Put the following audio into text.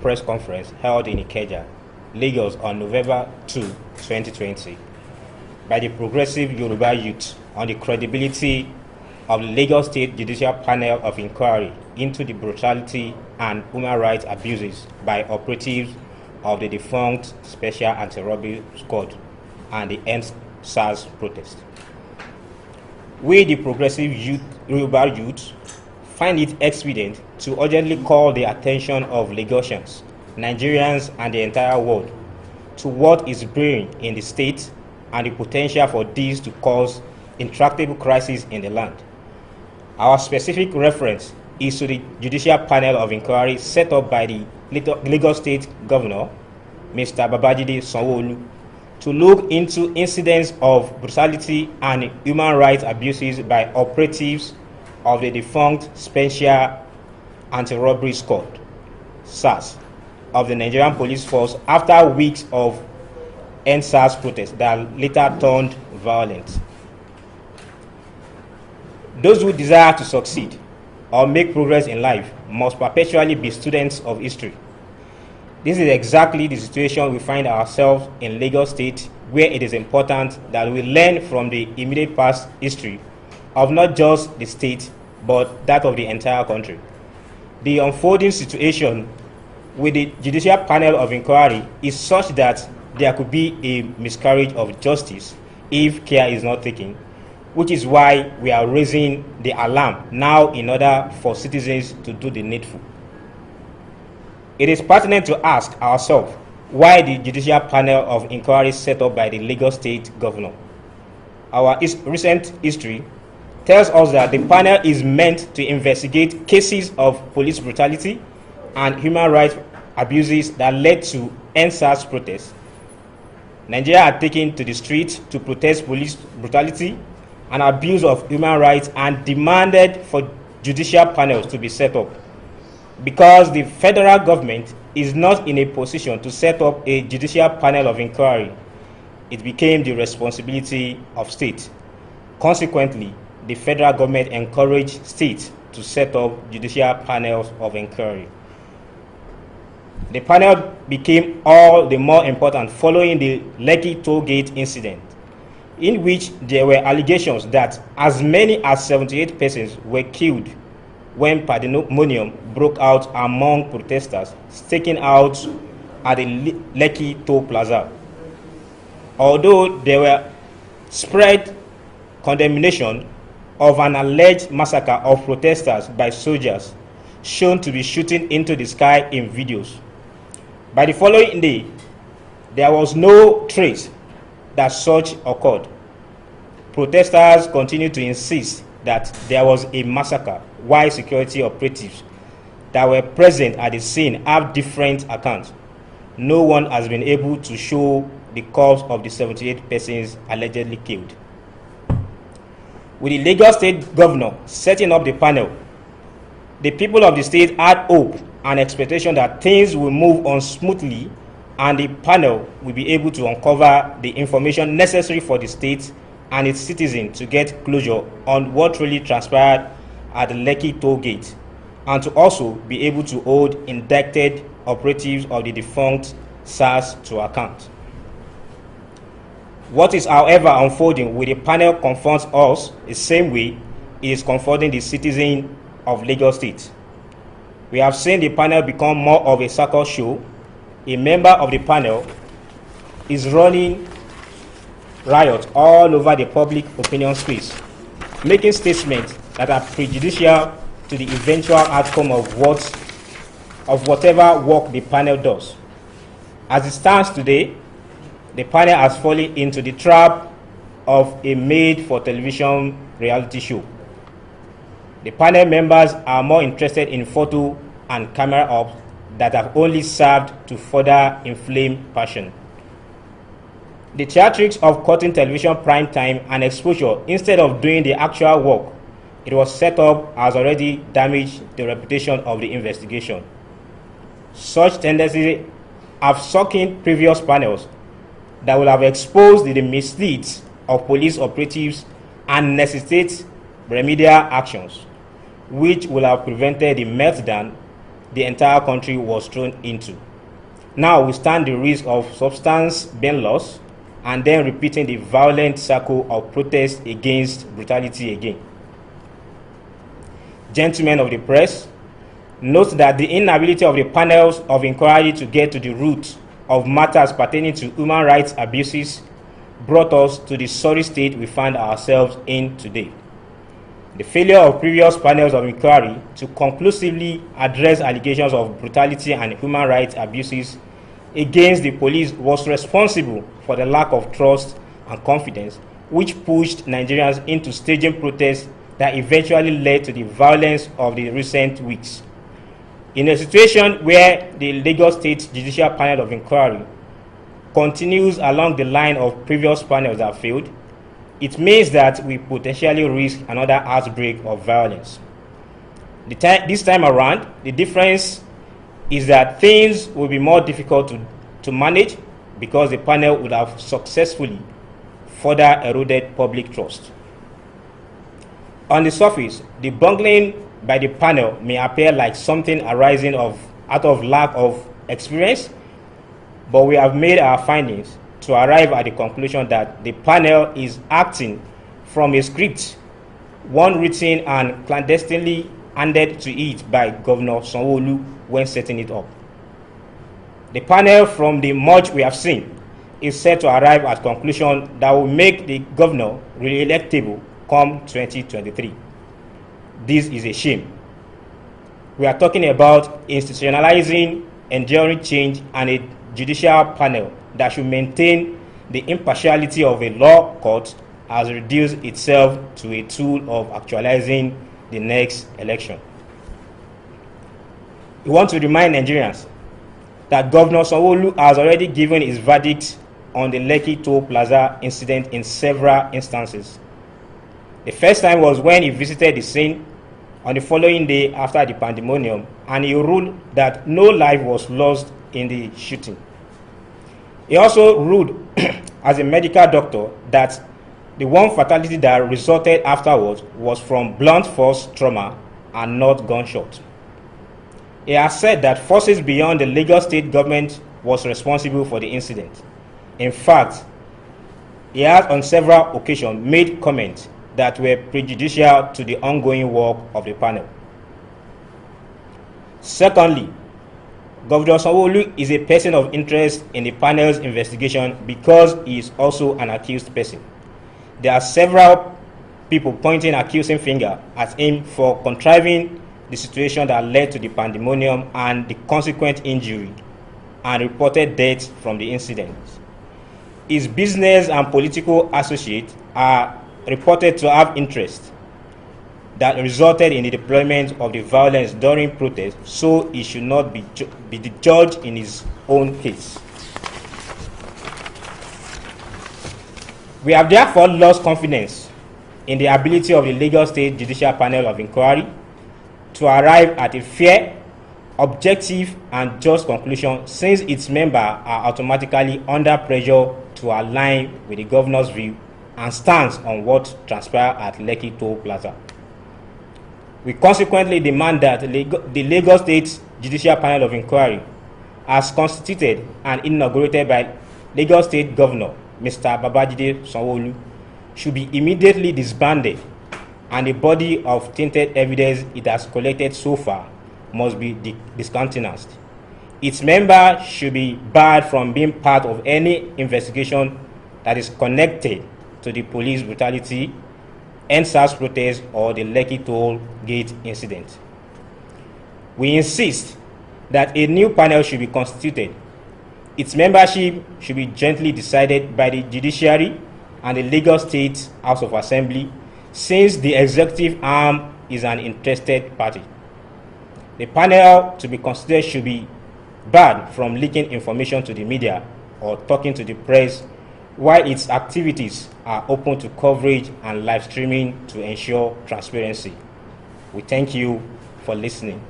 press conference held in Ikeja, Lagos on November 2, 2020 by the Progressive Yoruba Youth on the credibility of the Lagos State Judicial Panel of Inquiry into the brutality and human rights abuses by operatives of the defunct Special Anti-Robbery Squad and the End SARS protest. We, the Progressive Yoruba Youth, find it expedient to urgently call the attention of Lagosians, Nigerians, and the entire world to what is brewing in the state and the potential for this to cause intractable crisis in the land. Our specific reference is to the Judicial Panel of Inquiry set up by the Lagos State Governor, Mr. Babajide Sanwo-Olu, to look into incidents of brutality and human rights abuses by operatives of the defunct Special Anti-Robbery Squad, SARS, of the Nigerian Police Force after weeks of End SARS protests that later turned violent. Those who desire to succeed or make progress in life must perpetually be students of history. This is exactly the situation we find ourselves in Lagos State, where it is important that we learn from the immediate past history of not just the state, but that of the entire country. The unfolding situation with the Judicial Panel of Inquiry is such that there could be a miscarriage of justice if care is not taken, which is why we are raising the alarm now in order for citizens to do the needful. It is pertinent to ask ourselves why the Judicial Panel of Inquiry set up by the Lagos State Governor. Our recent history tells us that the panel is meant to investigate cases of police brutality and human rights abuses that led to End SARS protests. Nigeria had taken to the streets to protest police brutality and abuse of human rights and demanded for judicial panels to be set up. Because the federal government is not in a position to set up a judicial panel of inquiry, it became the responsibility of states. Consequently, the federal government encouraged states to set up judicial panels of inquiry. The panel became all the more important following the Lekki toll gate incident, in which there were allegations that as many as 78 persons were killed when pandemonium broke out among protesters staking out at the Lekki toll plaza. Although there were spread condemnation of an alleged massacre of protesters by soldiers shown to be shooting into the sky in videos. By the following day, there was no trace that such occurred. Protesters continued to insist that there was a massacre, while security operatives that were present at the scene have different accounts. No one has been able to show the cause of the 78 persons allegedly killed. With the Lagos State Governor setting up the panel, the people of the state had hope and expectation that things will move on smoothly and the panel will be able to uncover the information necessary for the state and its citizens to get closure on what really transpired at the Lekki toll gate, and to also be able to hold indicted operatives of the defunct SARS to account. What is, however, unfolding with the panel confronts us the same way it is confronting the citizens of Lagos State. We have seen the panel become more of a circus show. A member of the panel is running riot all over the public opinion space, making statements that are prejudicial to the eventual outcome of whatever work the panel does. As it stands today, the panel has fallen into the trap of a made-for-television reality show. The panel members are more interested in photo and camera ops that have only served to further inflame passion. The theatrics of cutting television prime time and exposure instead of doing the actual work it was set up has already damaged the reputation of the investigation. Such tendencies have sucked in previous panels that will have exposed the misdeeds of police operatives and necessitate remedial actions, which will have prevented the meltdown the entire country was thrown into. Now we stand the risk of substance being lost and then repeating the violent cycle of protest against brutality again. Gentlemen of the press, note that the inability of the panels of inquiry to get to the root of matters pertaining to human rights abuses brought us to the sorry state we find ourselves in today. The failure of previous panels of inquiry to conclusively address allegations of brutality and human rights abuses against the police was responsible for the lack of trust and confidence, which pushed Nigerians into staging protests that eventually led to the violence of the recent weeks. In a situation where the Lagos State Judicial Panel of Inquiry continues along the line of previous panels that failed, it means that we potentially risk another outbreak of violence. This time around, the difference is that things will be more difficult to manage because the panel would have successfully further eroded public trust. On the surface, the bungling by the panel may appear like something arising out of lack of experience, but we have made our findings to arrive at the conclusion that the panel is acting from a script, one written and clandestinely handed to it by Governor Sanwo-Olu when setting it up. The panel, from the much we have seen, is set to arrive at conclusion that will make the governor re-electable come 2023. This is a shame. We are talking about institutionalizing enduring change, and a judicial panel that should maintain the impartiality of a law court has reduced itself to a tool of actualizing the next election. We want to remind Nigerians that Governor Sanwo-Olu has already given his verdict on the Lekki Toll Plaza incident in several instances. The first time was when he visited the scene on the following day after the pandemonium, and he ruled that no life was lost in the shooting. He also ruled, as a medical doctor, that the one fatality that resulted afterwards was from blunt force trauma and not gunshot. He has said that forces beyond the Lagos state government was responsible for the incident. In fact, he has on several occasions made comments that were prejudicial to the ongoing work of the panel. Secondly, Governor Sanwo-Olu is a person of interest in the panel's investigation because he is also an accused person. There are several people pointing accusing finger at him for contriving the situation that led to the pandemonium and the consequent injury and reported deaths from the incident. His business and political associates are reported to have interest that resulted in the deployment of the violence during protests, so he should not be the judge in his own case. We have therefore lost confidence in the ability of the Lagos State Judicial Panel of Inquiry to arrive at a fair, objective, and just conclusion, since its members are automatically under pressure to align with the governor's view and stance on what transpired at Lekki Toll Plaza. We consequently demand that the Lagos State Judicial Panel of Inquiry, as constituted and inaugurated by Lagos State Governor Mr. Babajide Sanwo-Olu, should be immediately disbanded, and the body of tainted evidence it has collected so far must be discountenanced. Its members should be barred from being part of any investigation that is connected to the police brutality, NSAS protest, or the Lekki Toll Gate incident. We insist that a new panel should be constituted. Its membership should be gently decided by the judiciary and the Lagos State House of Assembly, since the executive arm is an interested party. The panel to be considered should be barred from leaking information to the media or talking to the press, while its activities are open to coverage and live streaming to ensure transparency. We thank you for listening.